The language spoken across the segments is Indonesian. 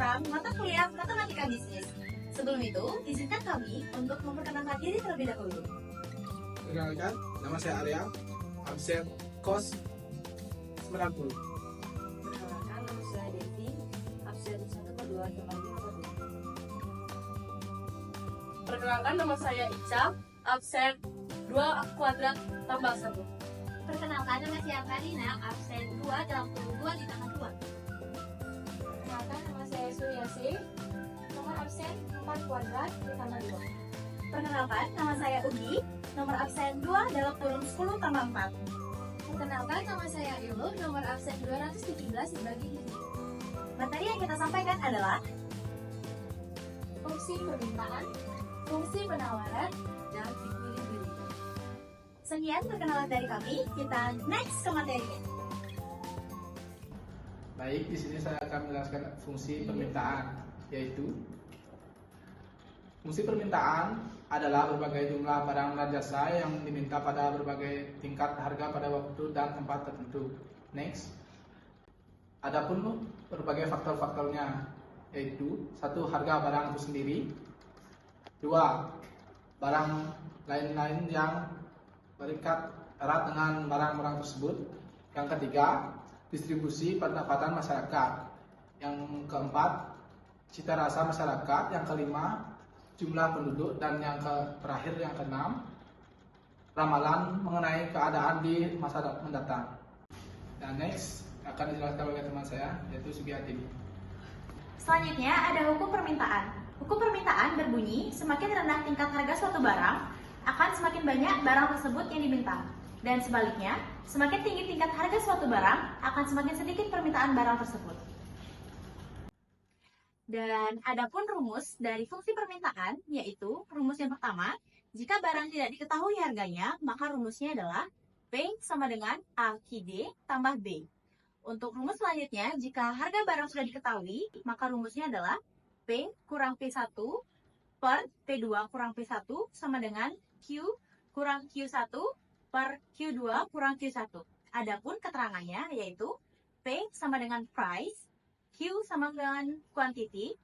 tentang mata kuliah Matematika Bisnis. Sebelum itu, izinkan kami untuk memperkenalkan diri terlebih dahulu. Perkenalkan, nama saya Arya, absen KOS 90. Perkenalkan, nama saya Devi, absen 1/2 tambah 5/2. Perkenalkan, nama saya Ica, absen 2 kuadrat tambah 1. Perkenalkan, nama saya Karina, absen 2 dalam kurung 2 ditambah 2. Perkenalkan, nama saya Suryasi, nomor absen 4 kuadrat ditambah 2. Perkenalkan, nama saya Ugi, nomor absen 2 dalam kurung 10 tambah 4. Perkenalkan, nama saya Ilu, nomor absen 217 dibagi 7. Materi yang kita sampaikan adalah Fungsi permintaan, fungsi penawaran, dan equilibrium. sekian perkenalan dari kami. Kita next ke materinya. Baik, di sini saya akan menjelaskan fungsi permintaan, yaitu fungsi permintaan adalah berbagai jumlah barang dan jasa yang diminta pada berbagai tingkat harga pada waktu dan tempat tertentu. Next, adapun berbagai faktor-faktornya, yaitu 1. Harga barang itu sendiri. 2. Barang lain-lain yang berikat erat dengan barang-barang tersebut. Yang ketiga, distribusi pendapatan masyarakat. Yang keempat, cita rasa masyarakat. Yang kelima, jumlah penduduk. Dan yang terakhir, yang keenam, ramalan mengenai keadaan di masa mendatang. Dan next akan dijelaskan oleh teman saya, yaitu Sugiyati. Selanjutnya ada hukum permintaan. Hukum permintaan berbunyi, semakin rendah tingkat harga suatu barang, akan semakin banyak barang tersebut yang diminta. Dan sebaliknya, semakin tinggi tingkat harga suatu barang, akan semakin sedikit permintaan barang tersebut. Dan adapun rumus dari fungsi permintaan, yaitu rumus yang pertama, jika barang tidak diketahui harganya, maka rumusnya adalah P sama dengan A D tambah B. Untuk rumus selanjutnya, jika harga barang sudah diketahui, maka rumusnya adalah P kurang P1 per P2 kurang P1 sama dengan Q kurang Q1 per Q2 kurang Q1. Adapun keterangannya yaitu P sama dengan price, Q sama dengan quantity,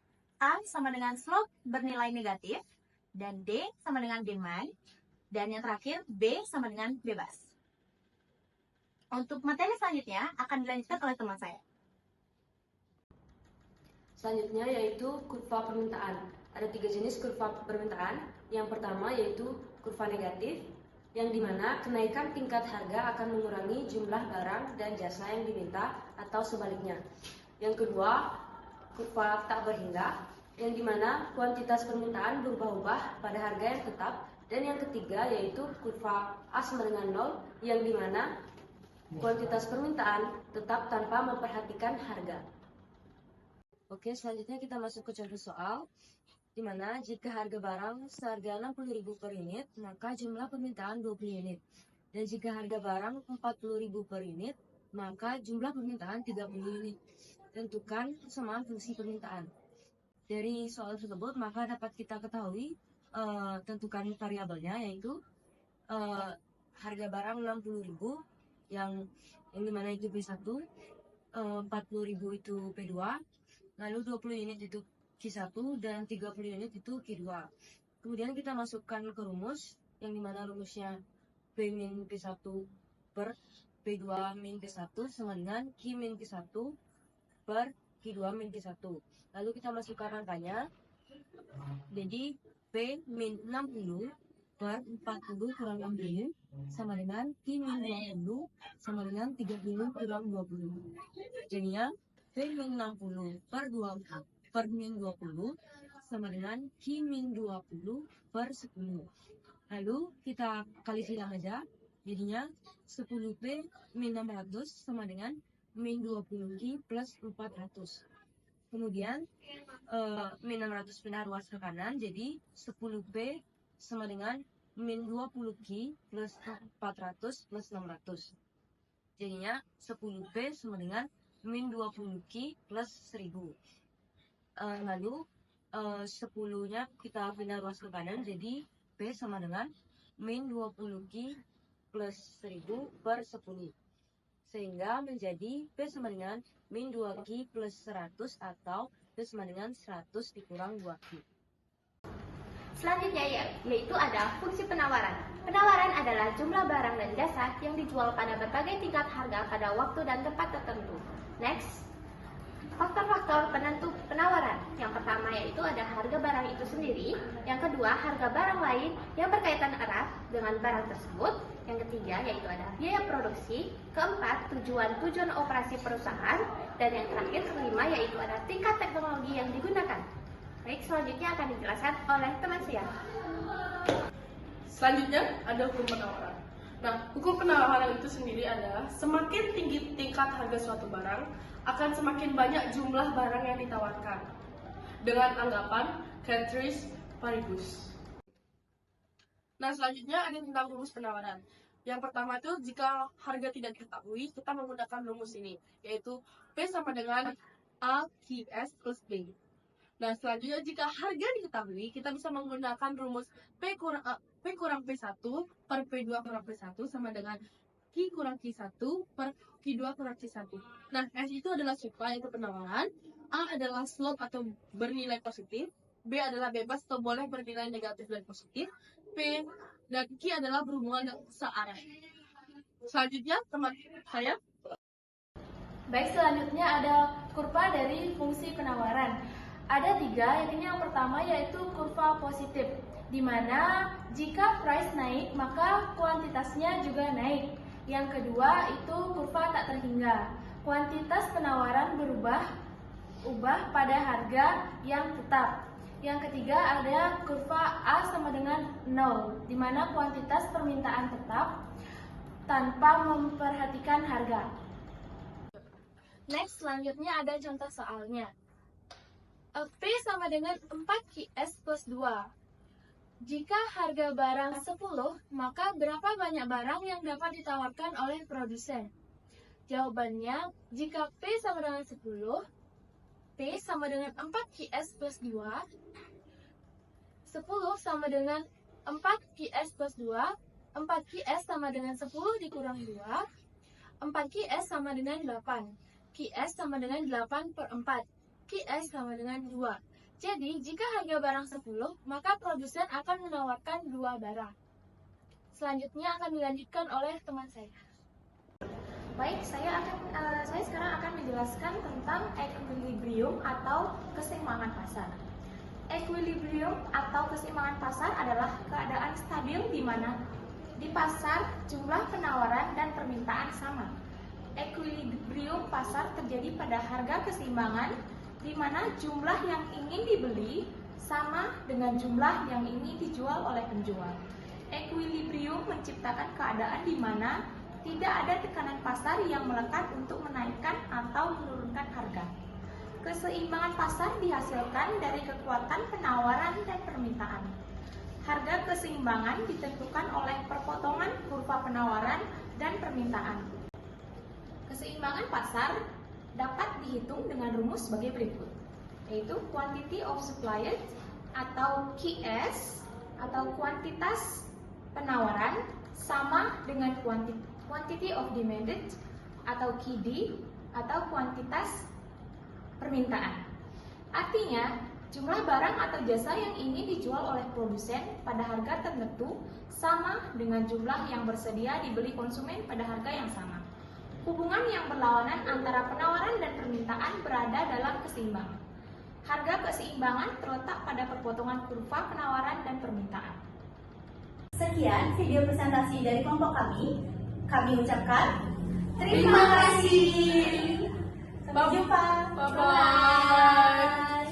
A sama dengan slope bernilai negatif, dan D sama dengan demand, dan yang terakhir B sama dengan bebas. Untuk materi selanjutnya akan dilanjutkan oleh teman saya. Selanjutnya yaitu kurva permintaan. Ada 3 jenis kurva permintaan. Yang pertama yaitu kurva negatif, yang dimana kenaikan tingkat harga akan mengurangi jumlah barang dan jasa yang diminta atau sebaliknya. Yang kedua, kurva tak berhingga, yang dimana kuantitas permintaan berubah-ubah pada harga yang tetap. Dan yang ketiga yaitu kurva A sama dengan 0, yang dimana kuantitas permintaan tetap tanpa memperhatikan harga. Oke, selanjutnya kita masuk ke contoh soal, di mana jika harga barang seharga 60.000 per unit, maka jumlah permintaan 20 unit. Dan jika harga barang 40.000 per unit, maka jumlah permintaan 30 unit. Tentukan kesamaan fungsi permintaan. Dari soal tersebut, maka dapat kita ketahui tentukan variabelnya, yaitu harga barang 60.000, yang dimana itu P1, 40.000 itu P2, lalu 20 unit itu Q1, dan 30 unit itu Q2. Kemudian kita masukkan ke rumus, yang dimana rumusnya P min P1 per P2 min P1 sama dengan Q min Q1 per Q2 min Q1. Lalu kita masukkan angkanya, jadi P min 60 per 40 kurang 60 sama dengan Q min 20 sama dengan 30 kurang 20. Jadinya P min 60 per min 20 sama dengan Q min 20 per 10. Lalu kita kali silang aja, jadinya 10P min 600 sama dengan min 20Q plus 400. Kemudian min 600 pindah ruas ke kanan, jadi 10P sama dengan min 20Q plus 400 plus 600. Jadinya 10P sama dengan min 20Q plus 1000. Lalu 10-nya kita pindah ruas ke kanan, jadi P sama dengan min 20Q plus 1000 per 10. Sehingga menjadi P sama dengan min 2Q plus 100 atau itu sama dengan 100 dikurang 2Q. Selanjutnya yaitu ada fungsi penawaran. Penawaran adalah jumlah barang dan jasa yang dijual pada berbagai tingkat harga pada waktu dan tempat tertentu. Next, faktor-faktor penentu penawaran. Yang pertama yaitu ada harga barang itu sendiri. Yang kedua, harga barang lain yang berkaitan erat dengan barang tersebut. Yang ketiga yaitu ada biaya produksi. Keempat, tujuan operasi perusahaan. Dan yang terakhir, kelima yaitu ada tingkat teknologi yang digunakan. Baik, selanjutnya akan dijelaskan oleh teman saya. Selanjutnya ada hukum penawaran. Nah, hukum penawaran itu sendiri adalah semakin tinggi tingkat harga suatu barang, akan semakin banyak jumlah barang yang ditawarkan. Dengan anggapan ceteris paribus. Nah, selanjutnya ada tentang rumus penawaran. Yang pertama itu, jika harga tidak diketahui, kita menggunakan rumus ini, yaitu P sama dengan AQS plus B. Nah, selanjutnya jika harga diketahui, kita bisa menggunakan rumus P kurang P1 per P2 kurang P1 sama dengan Q kurang Q1 per Q2 kurang Q1. Nah, S itu adalah supply atau penawaran, A adalah slot atau bernilai positif, B adalah bebas atau boleh bernilai negatif dan positif, P dan Q adalah berhubungan searah. Selanjutnya, teman saya. Baik, selanjutnya ada kurva dari fungsi penawaran. Ada 3, yakni yang pertama yaitu kurva positif, di mana jika price naik maka kuantitasnya juga naik. Yang kedua itu kurva tak terhingga, kuantitas penawaran berubah pada harga yang tetap. Yang ketiga ada kurva A sama dengan 0, di mana kuantitas permintaan tetap tanpa memperhatikan harga. Next, selanjutnya ada contoh soalnya. P sama dengan 4QS plus 2. Jika harga barang 10, maka berapa banyak barang yang dapat ditawarkan oleh produsen? Jawabannya, jika P sama dengan 10, P sama dengan 4QS plus 2, 10 sama dengan 4QS plus 2, 4QS sama dengan 10 dikurang 2, 4QS sama dengan 8, QS sama dengan 8 per 4. QS sama dengan 2. Jadi, jika harga barang 10, maka produsen akan menawarkan 2 barang. Selanjutnya akan dilanjutkan oleh teman saya. Baik, saya sekarang akan menjelaskan tentang equilibrium atau keseimbangan pasar. Equilibrium atau keseimbangan pasar adalah keadaan stabil di mana di pasar jumlah penawaran dan permintaan sama. Equilibrium pasar terjadi pada harga keseimbangan di mana jumlah yang ingin dibeli sama dengan jumlah yang ingin dijual oleh penjual. Equilibrium menciptakan keadaan di mana tidak ada tekanan pasar yang melekat untuk menaikkan atau menurunkan harga. Keseimbangan pasar dihasilkan dari kekuatan penawaran dan permintaan. Harga keseimbangan ditentukan oleh perpotongan kurva penawaran dan permintaan. Keseimbangan pasar dapat dihitung dengan rumus sebagai berikut, yaitu quantity of supplied atau QS atau kuantitas penawaran sama dengan quantity of demanded atau QD atau kuantitas permintaan. Artinya, jumlah barang atau jasa yang ingin dijual oleh produsen pada harga tertentu sama dengan jumlah yang bersedia dibeli konsumen pada harga yang sama. Hubungan yang berlawanan antara penawaran dan permintaan berada dalam keseimbangan. Harga keseimbangan terletak pada perpotongan kurva penawaran dan permintaan. Sekian video presentasi dari kelompok kami. Kami ucapkan terima kasih. Sampai jumpa. Bye-bye.